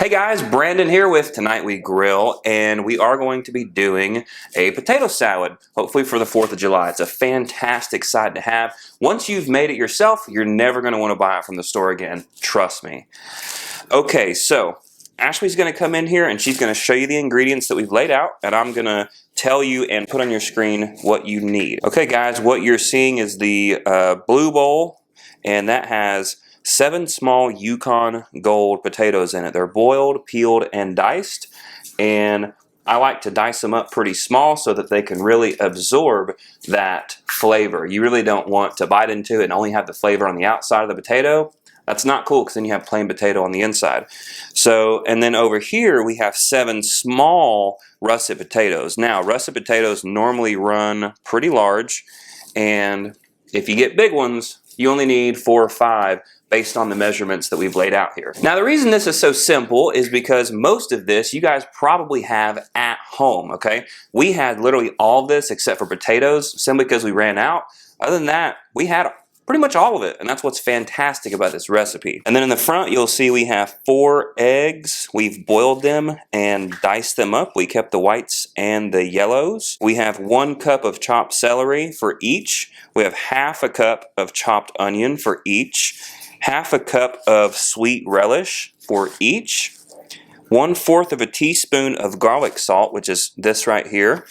Hey guys, Brandon here with Tonight We Grill, and we are going to be doing a potato salad, hopefully for the 4th of July. It's a fantastic side to have. Once you've made it yourself, you're never going to want to buy it from the store again. Trust me. Okay, so Ashley's going to come in here and she's going to show you the ingredients that we've laid out, and I'm going to tell you and put on your screen what you need. Okay guys, what you're seeing is the blue bowl, and that has 7 small Yukon Gold potatoes in it. They're boiled, peeled, and diced, and I like to dice them up pretty small so that they can really absorb that flavor. You really don't want to bite into it and only have the flavor on the outside of the potato. That's not cool because then you have plain potato on the inside. So, and then over here we have 7 small russet potatoes. Now, russet potatoes normally run pretty large, and if you get big ones, you only need 4 or 5 based on the measurements that we've laid out here. Now, the reason this is so simple is because most of this you guys probably have at home, okay? We had literally all of this except for potatoes, simply because we ran out. Other than that, we had pretty much all of it, and that's what's fantastic about this recipe. And then in the front, you'll see we have 4 eggs. We've boiled them and diced them up. We kept the whites and the yellows. We have 1 cup of chopped celery for each. We have half a cup of chopped onion for each. Half a cup of sweet relish for each. 1/4 of a teaspoon of garlic salt, which is this right here.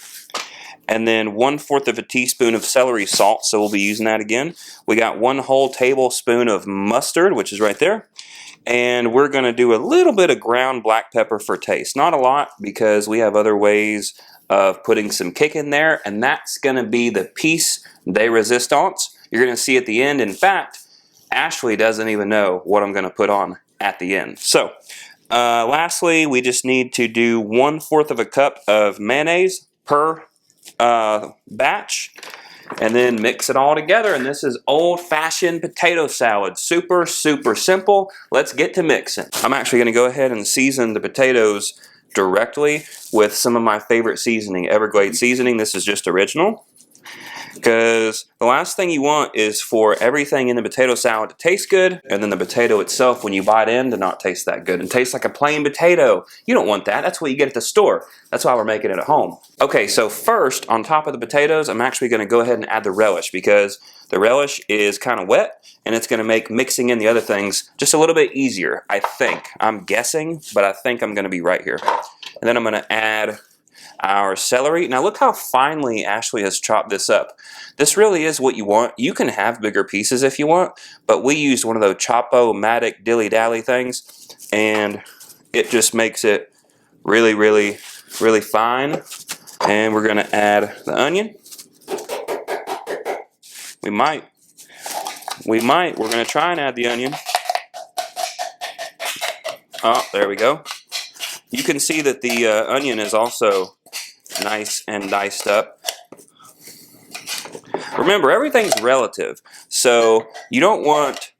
And then 1/4 of a teaspoon of celery salt, so we'll be using that again. We got 1 whole tablespoon of mustard, which is right there. And we're going to do a little bit of ground black pepper for taste. Not a lot, because we have other ways of putting some kick in there, and that's going to be the piece de resistance. You're going to see at the end. In fact, Ashley doesn't even know what I'm going to put on at the end. So, lastly, we just need to do 1/4 of a cup of mayonnaise per batch, and then mix it all together, and this is old-fashioned potato salad. Super, super simple. Let's get to mixing. I'm actually going to go ahead and season the potatoes directly with some of my favorite seasoning, Everglades seasoning. This is just original, because the last thing you want is for everything in the potato salad to taste good, and then the potato itself, when you bite in, to not taste that good and taste like a plain potato. You don't want that. That's what you get at the store. That's why we're making it at home. Okay, so first, on top of the potatoes, I'm actually going to go ahead and add the relish, because the relish is kind of wet, and it's going to make mixing in the other things just a little bit easier, I think. I'm guessing, but I think I'm going to be right here. And then I'm going to add our celery. Now look how finely Ashley has chopped this up. This really is what you want. You can have bigger pieces if you want, but we used one of those Chopo-Matic dilly-dally things, and it just makes it really, really, really fine. And we're going to add the onion. We're going to try and add the onion. Oh, there we go. You can see that the onion is also nice and diced up. Remember, everything's relative, so you don't want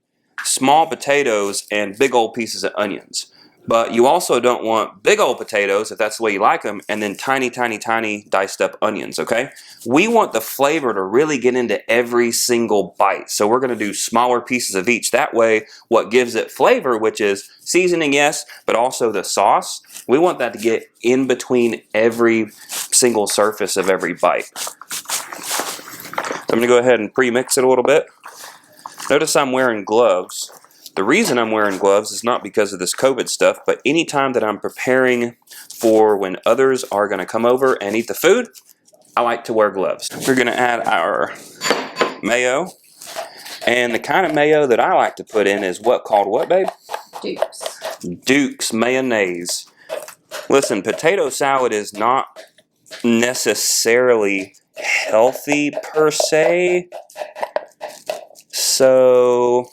small potatoes and big old pieces of onions, but you also don't want big old potatoes, if that's the way you like them, and then tiny, tiny, tiny diced up onions, okay? We want the flavor to really get into every single bite, so we're going to do smaller pieces of each. That way, what gives it flavor, which is seasoning, yes, but also the sauce, we want that to get in between every single surface of every bite. So I'm going to go ahead and pre-mix it a little bit. Notice I'm wearing gloves. The reason I'm wearing gloves is not because of this COVID stuff, but anytime that I'm preparing for when others are going to come over and eat the food, I like to wear gloves. We're going to add our mayo. And the kind of mayo that I like to put in is called what, babe? Duke's. Duke's mayonnaise. Listen, potato salad is not necessarily healthy per se, so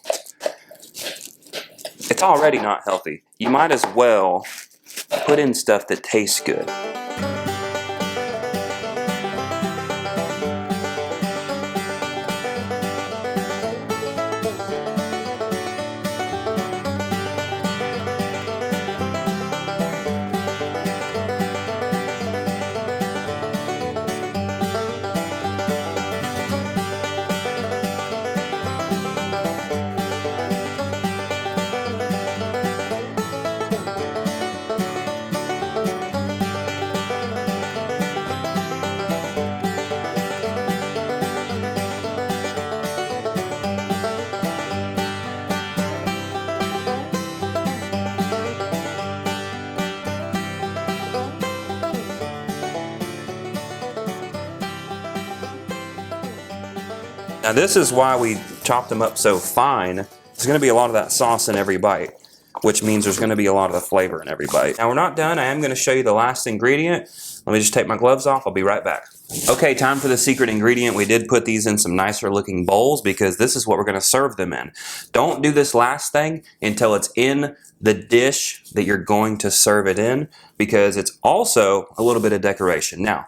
it's already not healthy. You might as well put in stuff that tastes good. Now this is why we chopped them up so fine. There's going to be a lot of that sauce in every bite, which means there's going to be a lot of the flavor in every bite. Now we're not done. I am going to show you the last ingredient. Let me just take my gloves off. I'll be right back. Okay, time for the secret ingredient. We did put these in some nicer looking bowls because this is what we're going to serve them in. Don't do this last thing until it's in the dish that you're going to serve it in, because it's also a little bit of decoration. Now,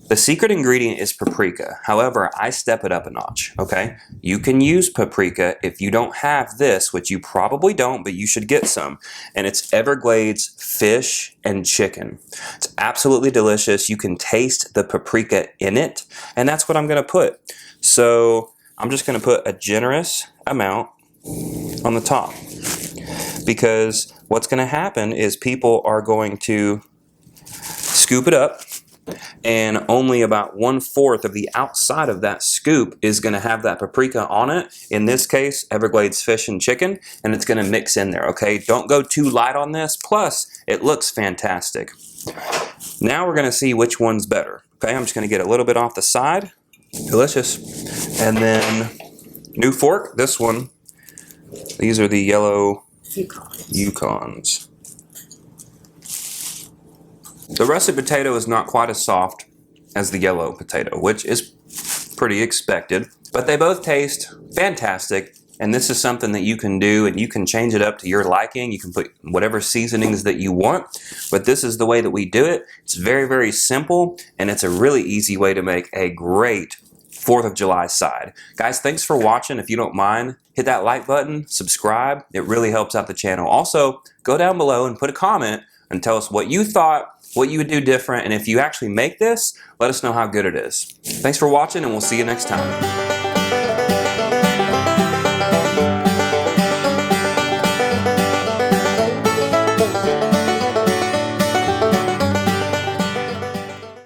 the secret ingredient is paprika. However, I step it up a notch, okay? You can use paprika if you don't have this, which you probably don't, but you should get some. And it's Everglades fish and chicken. It's absolutely delicious. You can taste the paprika in it, and that's what I'm gonna put. So I'm just gonna put a generous amount on the top, because what's gonna happen is people are going to scoop it up, and only about 1/4 of the outside of that scoop is going to have that paprika on it. In this case, Everglades fish and chicken, and it's going to mix in there, okay? Don't go too light on this, plus it looks fantastic. Now we're going to see which one's better, okay? I'm just going to get a little bit off the side. Delicious. And then, new fork, this one. These are the yellow Yukons. The russet potato is not quite as soft as the yellow potato, which is pretty expected, but they both taste fantastic, and this is something that you can do, and you can change it up to your liking. You can put whatever seasonings that you want, but this is the way that we do it. It's very, very simple, and it's a really easy way to make a great 4th of July side. Guys, thanks for watching. If you don't mind, hit that like button, subscribe. It really helps out the channel. Also, go down below and put a comment and tell us what you thought, what you would do different, and if you actually make this, let us know how good it is. Thanks for watching, and we'll see you next time.